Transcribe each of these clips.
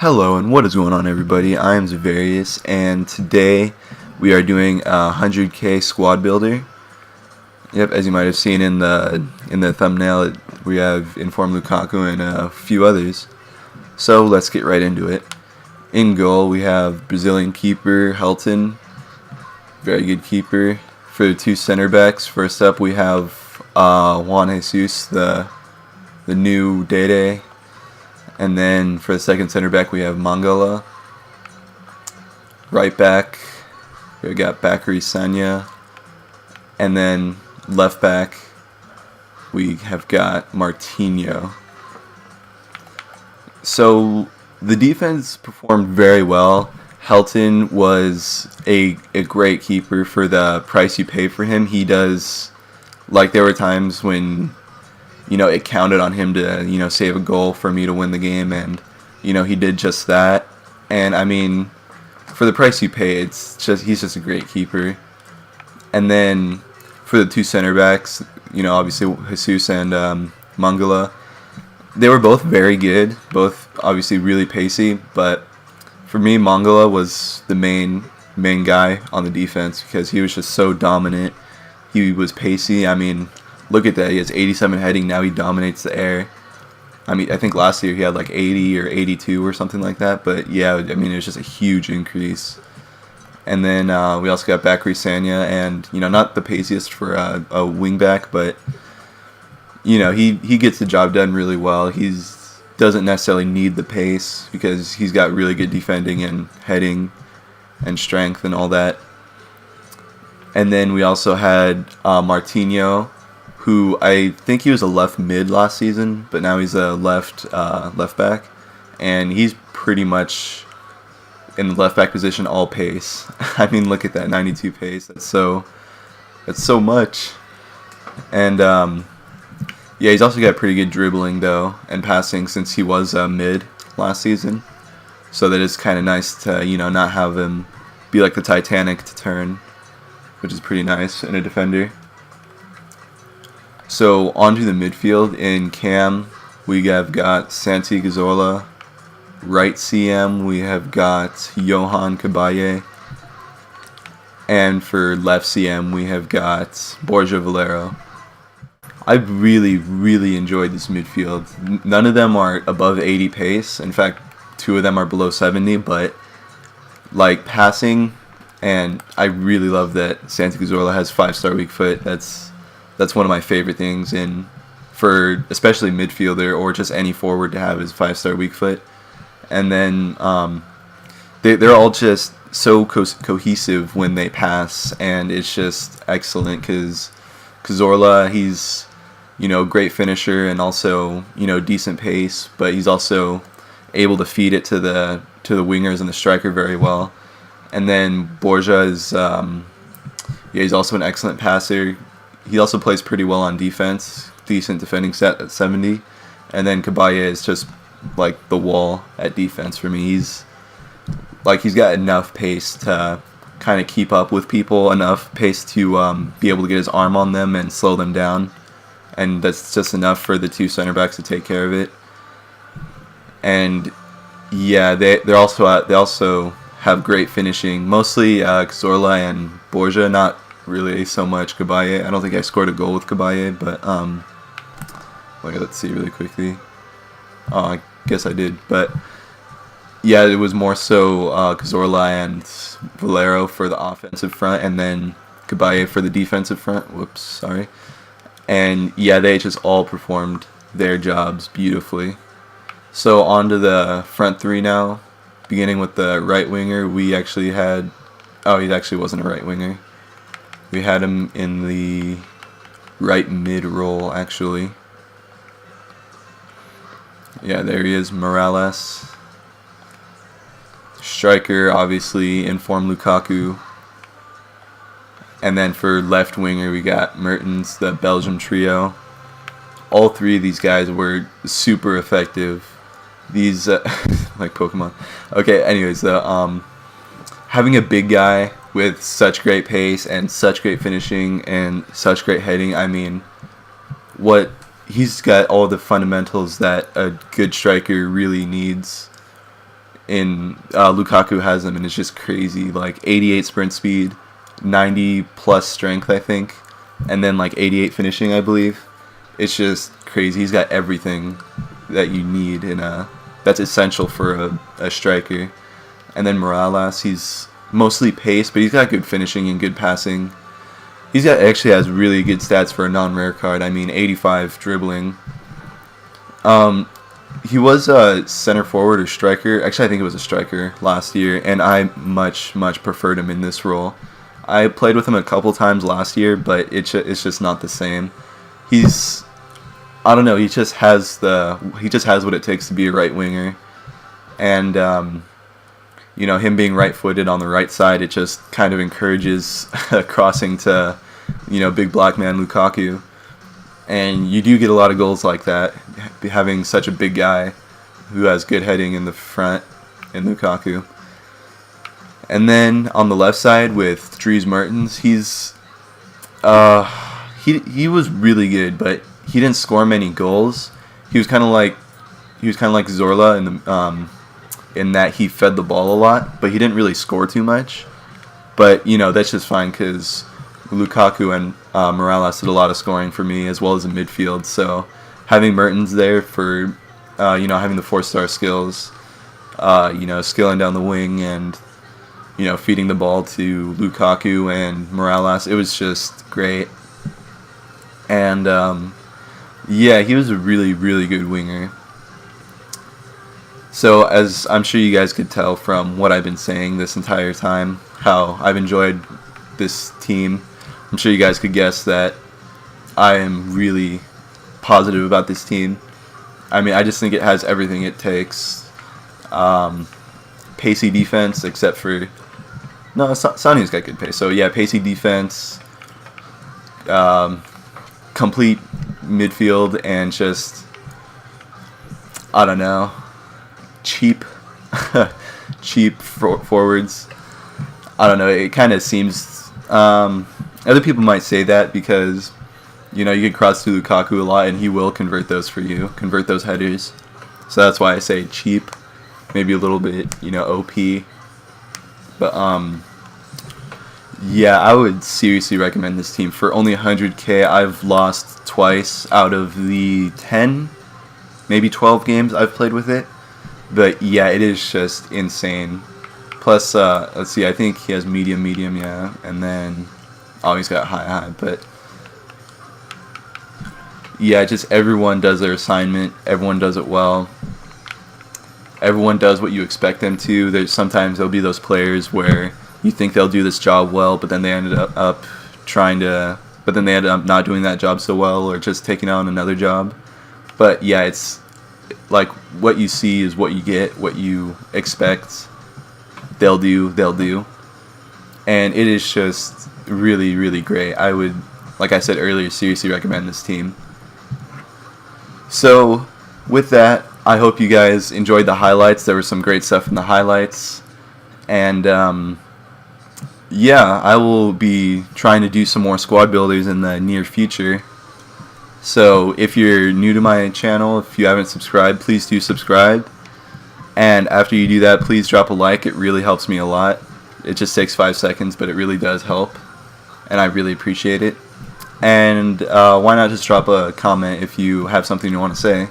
Hello and what is going on, everybody? I am Zavarius, and today we are doing a 100k squad builder. Yep, as you might have seen in the thumbnail, we have Informed Lukaku and a few others. So let's get right into it. In goal, we have Brazilian keeper Helton, very good keeper. For the two center backs, first up we have Juan Jesus, the new Dede. And then for the second center back, we have Mangala. Right back, we got Bakary Sagna. And then left back, we have got Martinho. So the defense performed very well. Helton was a great keeper for the price you pay for him. He does, like, there were times when it counted on him to, save a goal for me to win the game, and, he did just that. And, I mean, for the price you pay, he's just a great keeper. And then for the two center backs, obviously Jesus and Mangala, they were both very good, both obviously really pacey, but for me, Mangala was the main guy on the defense because he was just so dominant. He was pacey. I mean, look at that. He has 87 heading. Now he dominates the air. I mean, I think last year he had like 80 or 82 or something like that. But yeah, I mean, it was just a huge increase. And then we also got Bakary Sagna, and not the paciest for a wingback, but he gets the job done really well. He's doesn't necessarily need the pace because he's got really good defending and heading and strength and all that. And then we also had Martinho, who I think he was a left mid last season, but now he's a left back, and he's pretty much in the left back position all pace. I mean, look at that, 92 pace. That's so much. And yeah, he's also got pretty good dribbling though and passing since he was mid last season. So that is kind of nice to not have him be like the Titanic to turn, which is pretty nice in a defender. So onto the midfield. In cam, we have got Santi Cazorla. Right CM, we have got Johan Cabaye. And for left CM, we have got Borja Valero. I really enjoyed this midfield. None of them are above 80 pace. In fact, two of them are below 70, but like passing, and I really love that Santi Cazorla has 5-star weak foot. That's one of my favorite things for especially midfielder or just any forward to have is 5-star weak foot. And then they're all just so cohesive when they pass, and it's just excellent because Cazorla, he's great finisher and also decent pace, but he's also able to feed it to the wingers and the striker very well. And then Borja is he's also an excellent passer. He also plays pretty well on defense, decent defending set at 70. And then Cabaye is just like the wall at defense for me. He's got enough pace to kind of keep up with people, enough pace to be able to get his arm on them and slow them down. And that's just enough for the two center backs to take care of it. And yeah, they also have great finishing. Mostly Cazorla and Borja, not really so much Cabaye. I don't think I scored a goal with Cabaye, but let's see really quickly. Oh, I guess I did. But yeah, it was more so Cazorla and Valero for the offensive front, and then Cabaye for the defensive front. Whoops, sorry. And yeah, they just all performed their jobs beautifully. So on to the front three now. Beginning with the right winger, we actually had... Oh, he actually wasn't a right winger. We had him in the right mid role, actually. Yeah, there he is, Morales. Striker, obviously, Informed Lukaku. And then for left winger, we got Mertens, the Belgium trio. All three of these guys were super effective. These, like Pokemon. Okay, anyways, having a big guy with such great pace and such great finishing and such great heading, I mean, he's got all the fundamentals that a good striker really needs Lukaku has him, and it's just crazy. Like 88 sprint speed, 90 plus strength, I think, and then like 88 finishing, I believe. It's just crazy. He's got everything that you need that's essential for a striker. And then Morales, he's mostly pace, but he's got good finishing and good passing. Actually has really good stats for a non-rare card. I mean, 85 dribbling. He was a center forward or striker. Actually, I think it was a striker last year, and I much preferred him in this role. I played with him a couple times last year, but it's just not the same. I don't know. He just has what it takes to be a right winger, and him being right-footed on the right side, it just kind of encourages crossing to, big black man Lukaku, and you do get a lot of goals like that, having such a big guy who has good heading in the front in Lukaku. And then on the left side with Dries Mertens, he was really good, but he didn't score many goals. He was kind of like Zorla in that he fed the ball a lot, but he didn't really score too much. But that's just fine because Lukaku and Morales did a lot of scoring for me, as well as in midfield. So having Mertens there for having the 4-star skills, skilling down the wing and feeding the ball to Lukaku and Morales, it was just great. And he was a really good winger. So as I'm sure you guys could tell from what I've been saying this entire time, how I've enjoyed this team, I'm sure you guys could guess that I am really positive about this team. I mean, I just think it has everything it takes. Pacey defense, except for... No, Sonny's got good pace. So yeah, pacey defense, complete midfield, and just, I don't know, cheap forwards. I don't know, it kind of seems, other people might say that because, you can cross to Lukaku a lot and he will convert those for you, convert those headers. So that's why I say cheap, maybe a little bit, OP. But, I would seriously recommend this team. For only 100k, I've lost twice out of the 10, maybe 12 games I've played with it. But yeah, it is just insane. Plus, let's see, I think he has medium, yeah. And then, he's got high. But yeah, just everyone does their assignment. Everyone does it well. Everyone does what you expect them to. Sometimes there'll be those players where you think they'll do this job well, but then they ended up not doing that job so well, or just taking on another job. But yeah, it's like what you see is what you get, what you expect. They'll do. And it is just really great. I would, like I said earlier, seriously recommend this team. So with that, I hope you guys enjoyed the highlights. There was some great stuff in the highlights. And I will be trying to do some more squad builders in the near future. So if you're new to my channel, if you haven't subscribed, please do subscribe. And after you do that, please drop a like. It really helps me a lot. It just takes 5 seconds, but it really does help. And I really appreciate it. And why not just drop a comment if you have something you want to say.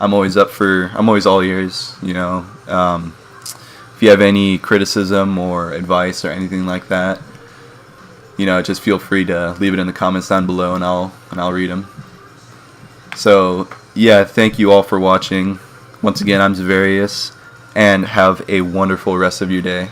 I'm always all ears, If you have any criticism or advice or anything like that, just feel free to leave it in the comments down below, and I'll read them. So yeah, thank you all for watching. Once again, I'm Zavarius, and have a wonderful rest of your day.